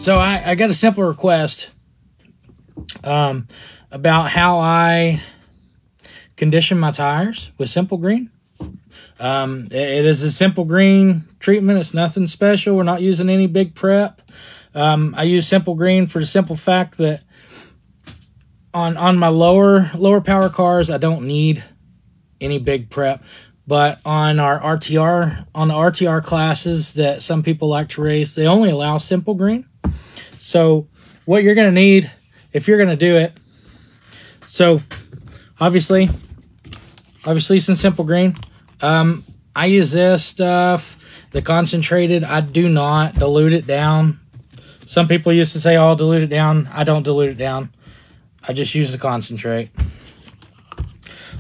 So I got a simple request about how I condition my tires with Simple Green. It is a Simple Green treatment. It's nothing special. We're not using any big prep. I use Simple Green for the simple fact that on my lower power cars, I don't need any big prep. But on the RTR classes that some people like to race, they only allow Simple Green. So what you're going to need if you're going to do it, so obviously some Simple Green. I use this stuff, the concentrated. I do not dilute it down. Some people used to say, oh, I'll dilute it down. I don't dilute it down. I just use the concentrate.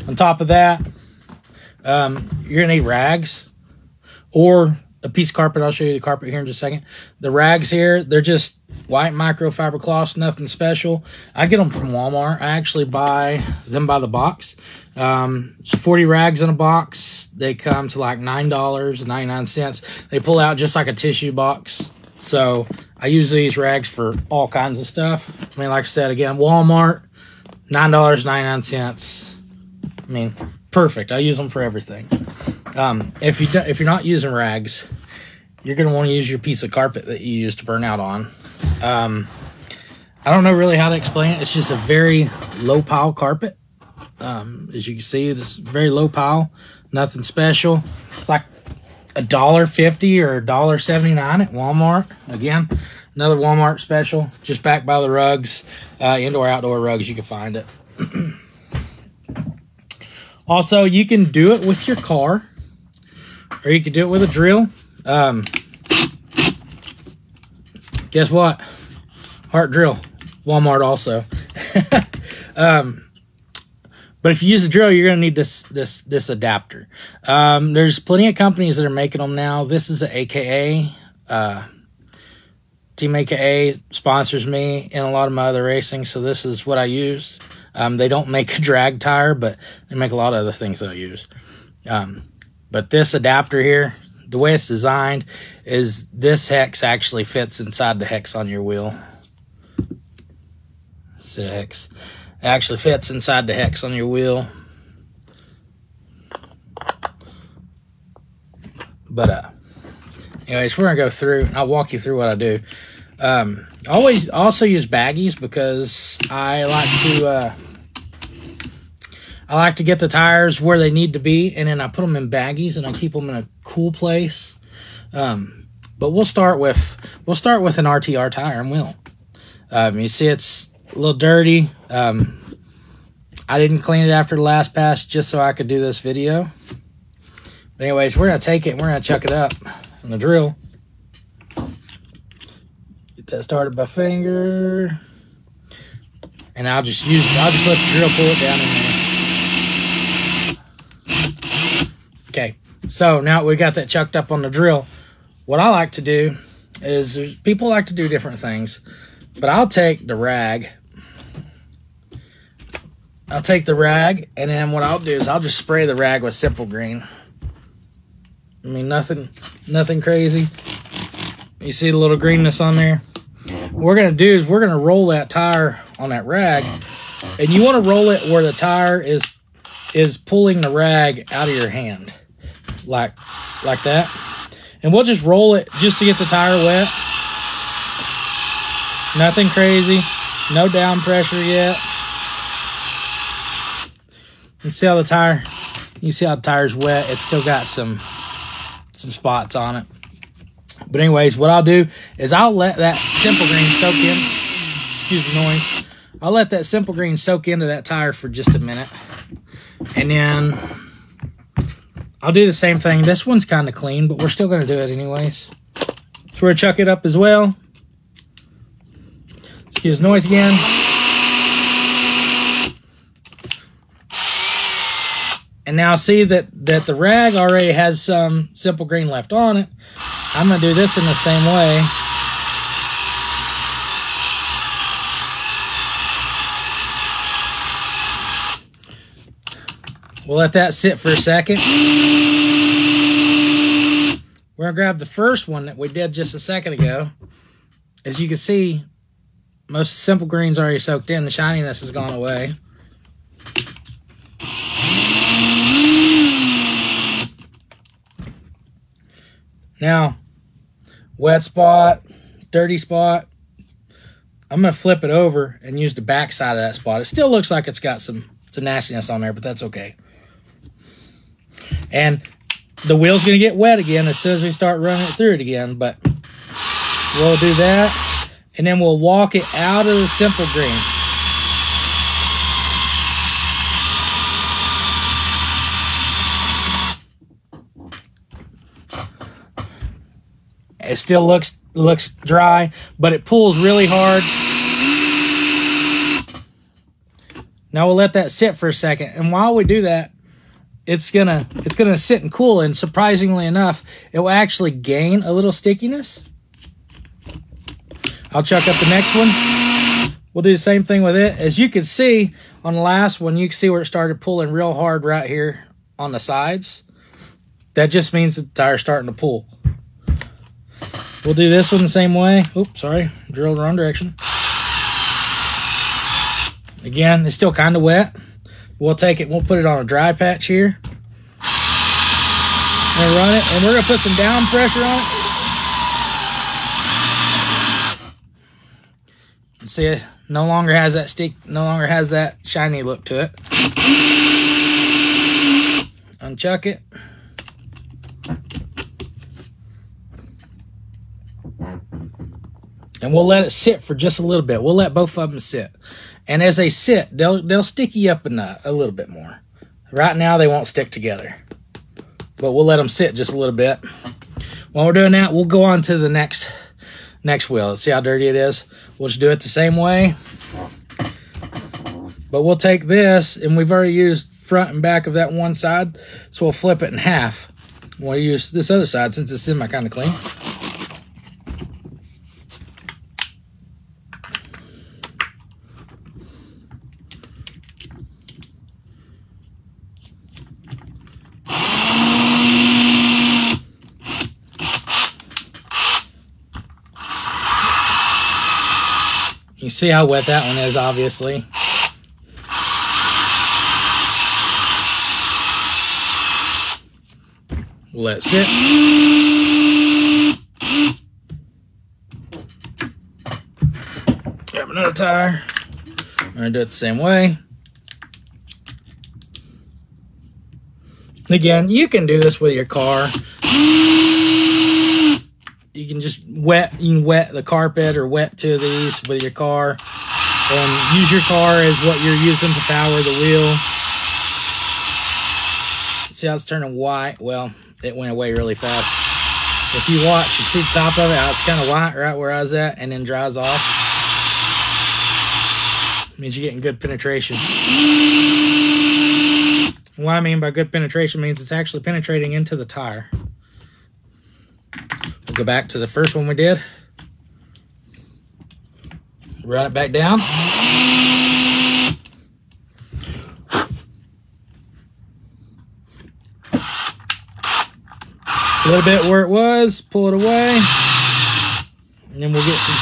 On top of that, you're going to need rags or a piece of carpet. I'll show you the carpet here in just a second. The rags here, they're just white microfiber cloths, nothing special. I get them from Walmart. I actually buy them by the box. It's 40 rags in a box. They come to like $9.99. They pull out just like a tissue box. So I use these rags for all kinds of stuff. I mean, like I said, again, Walmart, $9.99. I mean, perfect. I use them for everything. If you're not using rags, you're going to want to use your piece of carpet that you use to burn out on. I don't know really how to explain it. It's just a very low pile carpet. As you can see, it's very low pile, nothing special. It's like $1.50 or $1.79 at Walmart. Again, another Walmart special, just back by the rugs, indoor outdoor rugs. You can find it. Also, you can do it with your car, or you can do it with a drill. Guess what? Heart drill, Walmart also. But if you use a drill, you're going to need this adapter. There's plenty of companies that are making them now. This is an AKA. Team AKA sponsors me in a lot of my other racing, so this is what I use. They don't make a drag tire, but they make a lot of other things that I use. But this adapter here, the way it's designed is this hex actually fits inside the hex on your wheel. See the hex? It actually fits inside the hex on your wheel. But anyways, we're gonna go through. I'll walk you through what I do. I always also use baggies because I like to get the tires where they need to be, and then I put them in baggies and I keep them in a cool place. But we'll start with an RTR tire and wheel. You see it's a little dirty. I didn't clean it after the last pass just so I could do this video. But anyways, we're gonna take it and we're gonna chuck it up on the drill. Get that started by finger, and I'll just let the drill pull it down in there. Okay, so now we got that chucked up on the drill. What I like to do is, people like to do different things, but I'll take the rag. And then what I'll do is I'll just spray the rag with Simple Green. I mean, nothing crazy. You see the little greenness on there? What we're going to do is we're going to roll that tire on that rag, and you want to roll it where the tire is pulling the rag out of your hand, like that. And we'll just roll it just to get the tire wet. Nothing crazy, no down pressure yet. You see how the tire's wet. It's still got some spots on it. But anyways, what I'll do is I'll let that Simple Green soak in. Excuse the noise. I'll let that Simple Green soak into that tire for just a minute. And then I'll do the same thing. This one's kind of clean, but we're still going to do it anyways. So we're going to chuck it up as well. Excuse the noise again. And now see that the rag already has some Simple Green left on it. I'm going to do this in the same way. We'll let that sit for a second. We're going to grab the first one that we did just a second ago. as you can see, most Simple Green's already soaked in. The shininess has gone away. Now, wet spot, dirty spot. I'm going to flip it over and use the back side of that spot. It still looks like it's got some nastiness on there, but that's okay. And the wheel's going to get wet again as soon as we start running it through it again, but we'll do that. And then we'll walk it out of the Simple Green. It still looks dry, but it pulls really hard. Now we'll let that sit for a second, and while we do that, it's gonna sit and cool. And surprisingly enough, it will actually gain a little stickiness. I'll chuck up the next one. We'll do the same thing with it. As you can see on the last one, you can see where it started pulling real hard right here on the sides. That just means the tire's starting to pull. We'll do this one the same way. Oops, sorry, drilled the wrong direction. Again, it's still kind of wet. We'll take it, we'll put it on a dry patch here. And run it, and we're gonna put some down pressure on it. See, it no longer has that no longer has that shiny look to it. Unchuck it. And we'll let it sit for just a little bit. We'll let both of them sit. And as they sit, they'll sticky up a little bit more. Right now, they won't stick together. But we'll let them sit just a little bit. While we're doing that, we'll go on to the next wheel. Let's see how dirty it is. We'll just do it the same way. But we'll take this, and we've already used front and back of that one side, so we'll flip it in half. We'll use this other side since it's semi kind of clean. You see how wet that one is, obviously. We'll let it sit. Grab another tire. I'm going to do it the same way. Again, you can do this with your car. You can just wet the carpet or wet two of these with your car, and use your car as what you're using to power the wheel. See how it's turning white? Well, it went away really fast. If you watch, you see the top of it, how it's kind of white right where I was at, and then dries off. Means you're getting good penetration. What I mean by good penetration means it's actually penetrating into the tire. We'll go back to the first one we did. Run it back down. A little bit where it was, pull it away. And then we'll get some.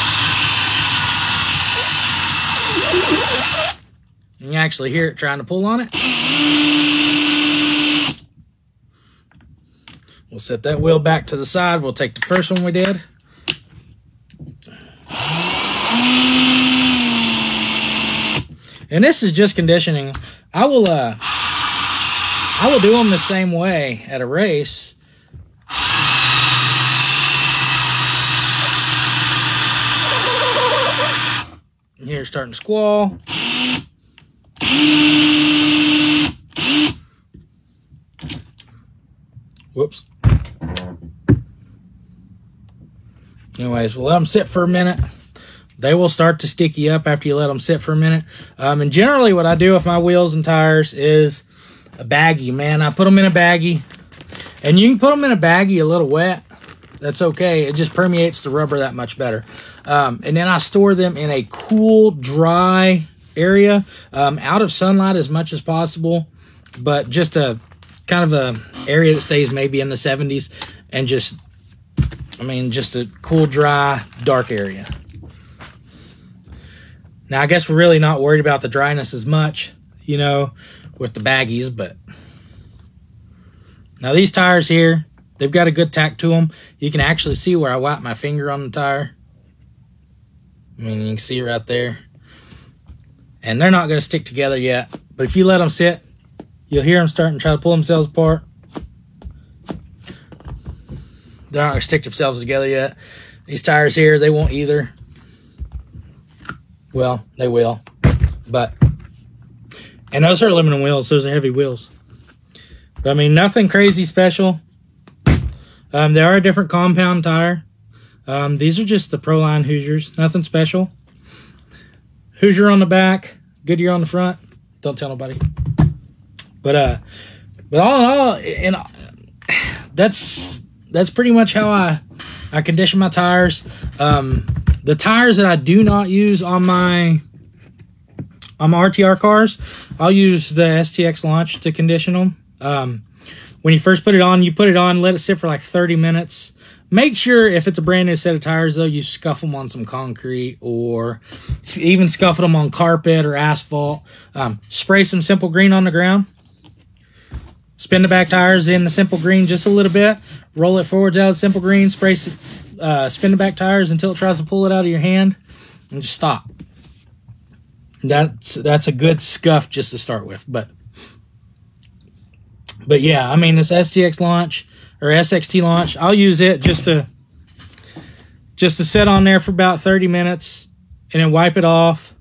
You can actually hear it trying to pull on it. We'll set that wheel back to the side. We'll take the first one we did. And this is just conditioning. I will do them the same way at a race. Here, starting to squall. Whoops. Anyways, we'll let them sit for a minute. They will start to sticky up after you let them sit for a minute. And generally what I do with my wheels and tires is a baggie, man. I put them in a baggie. And you can put them in a baggie a little wet. That's okay. It just permeates the rubber that much better. And then I store them in a cool, dry area, out of sunlight as much as possible, but just a kind of a area that stays maybe in the 70s, and just a cool, dry, dark area. Now, I guess we're really not worried about the dryness as much, you know, with the baggies, but now these tires here, they've got a good tack to them. You can actually see where I wipe my finger on the tire. I mean, you can see right there. And they're not going to stick together yet, but if you let them sit, you'll hear them starting to try to pull themselves apart. They're not going to stick themselves together yet. These tires here, they won't either. Well, they will, but, and those are aluminum wheels. Those are heavy wheels. But I mean, nothing crazy special. They are a different compound tire. These are just the Proline Hoosiers. Nothing special. Hoosier on the back, Goodyear on the front. Don't tell nobody. But all in all, that's pretty much how I condition my tires. The tires that I do not use on my RTR cars, I'll use the STX Launch to condition them. When you first put it on, let it sit for like 30 minutes. Make sure if it's a brand new set of tires, though, you scuff them on some concrete or even scuff them on carpet or asphalt. Spray some Simple Green on the ground. Spin the back tires in the Simple Green just a little bit. Roll it forwards out of Simple Green. Spin the back tires until it tries to pull it out of your hand, and just stop. That's a good scuff just to start with. But yeah, I mean, this STX Launch or SXT Launch, I'll use it just to sit on there for about 30 minutes and then wipe it off.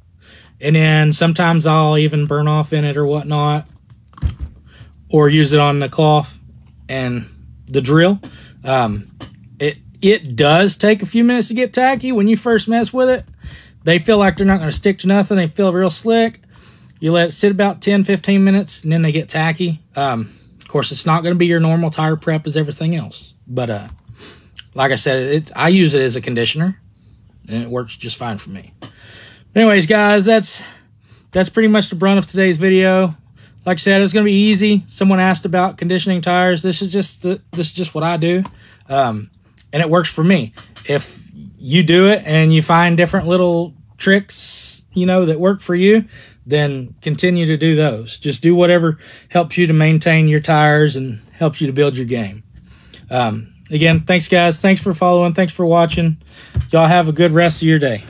And then sometimes I'll even burn off in it or whatnot, or use it on the cloth and the drill. It does take a few minutes to get tacky when you first mess with it. They feel like they're not going to stick to nothing. They feel real slick. You let it sit about 10-15 minutes, and then they get tacky. Of course, it's not going to be your normal tire prep as everything else. But like I said, I use it as a conditioner, and it works just fine for me. But anyways, guys, that's pretty much the brunt of today's video. Like I said, it's going to be easy. Someone asked about conditioning tires. This is just what I do, and it works for me. If you do it and you find different little tricks, you know, that work for you, then continue to do those. Just do whatever helps you to maintain your tires and helps you to build your game. Again, thanks, guys. Thanks for following. Thanks for watching. Y'all have a good rest of your day.